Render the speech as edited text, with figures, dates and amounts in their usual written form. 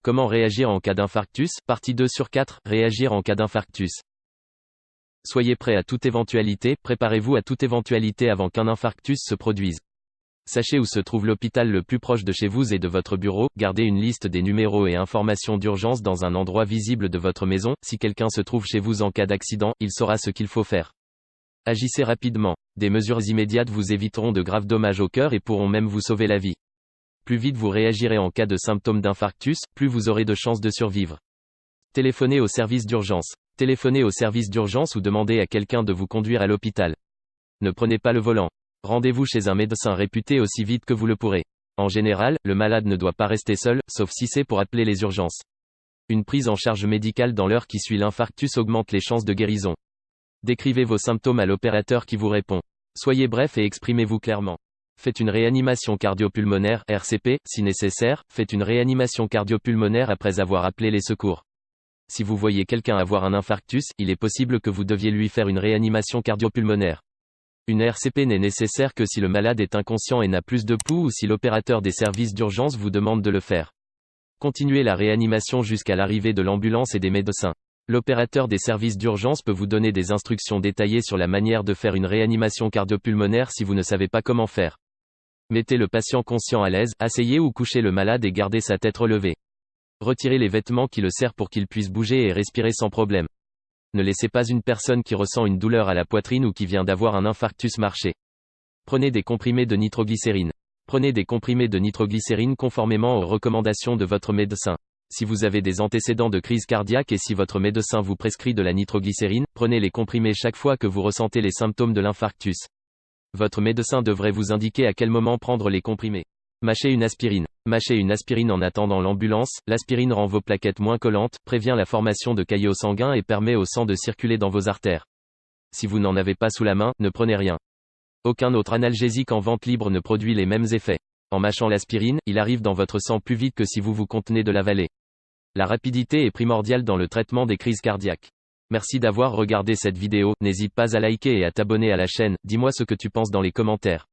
Comment réagir en cas d'infarctus? Partie 2 sur 4. Réagir en cas d'infarctus. Soyez prêt à toute éventualité, préparez-vous à toute éventualité avant qu'un infarctus se produise. Sachez où se trouve l'hôpital le plus proche de chez vous et de votre bureau, gardez une liste des numéros et informations d'urgence dans un endroit visible de votre maison, si quelqu'un se trouve chez vous en cas d'accident, il saura ce qu'il faut faire. Agissez rapidement. Des mesures immédiates vous éviteront de graves dommages au cœur et pourront même vous sauver la vie. Plus vite vous réagirez en cas de symptômes d'infarctus, plus vous aurez de chances de survivre. Téléphonez au service d'urgence. Téléphonez au service d'urgence ou demandez à quelqu'un de vous conduire à l'hôpital. Ne prenez pas le volant. Rendez-vous chez un médecin réputé aussi vite que vous le pourrez. En général, le malade ne doit pas rester seul, sauf si c'est pour appeler les urgences. Une prise en charge médicale dans l'heure qui suit l'infarctus augmente les chances de guérison. Décrivez vos symptômes à l'opérateur qui vous répond. Soyez bref et exprimez-vous clairement. Faites une réanimation cardio-pulmonaire, RCP, si nécessaire, faites une réanimation cardio-pulmonaire après avoir appelé les secours. Si vous voyez quelqu'un avoir un infarctus, il est possible que vous deviez lui faire une réanimation cardio-pulmonaire. Une RCP n'est nécessaire que si le malade est inconscient et n'a plus de pouls ou si l'opérateur des services d'urgence vous demande de le faire. Continuez la réanimation jusqu'à l'arrivée de l'ambulance et des médecins. L'opérateur des services d'urgence peut vous donner des instructions détaillées sur la manière de faire une réanimation cardio-pulmonaire si vous ne savez pas comment faire. Mettez le patient conscient à l'aise, asseyez ou couchez le malade et gardez sa tête relevée. Retirez les vêtements qui le serrent pour qu'il puisse bouger et respirer sans problème. Ne laissez pas une personne qui ressent une douleur à la poitrine ou qui vient d'avoir un infarctus marcher. Prenez des comprimés de nitroglycérine. Prenez des comprimés de nitroglycérine conformément aux recommandations de votre médecin. Si vous avez des antécédents de crise cardiaque et si votre médecin vous prescrit de la nitroglycérine, prenez les comprimés chaque fois que vous ressentez les symptômes de l'infarctus. Votre médecin devrait vous indiquer à quel moment prendre les comprimés. Mâchez une aspirine. Mâchez une aspirine en attendant l'ambulance. L'aspirine rend vos plaquettes moins collantes, prévient la formation de caillots sanguins et permet au sang de circuler dans vos artères. Si vous n'en avez pas sous la main, ne prenez rien. Aucun autre analgésique en vente libre ne produit les mêmes effets. En mâchant l'aspirine, il arrive dans votre sang plus vite que si vous vous contenez de l'avaler. La rapidité est primordiale dans le traitement des crises cardiaques. Merci d'avoir regardé cette vidéo, n'hésite pas à liker et à t'abonner à la chaîne, dis-moi ce que tu penses dans les commentaires.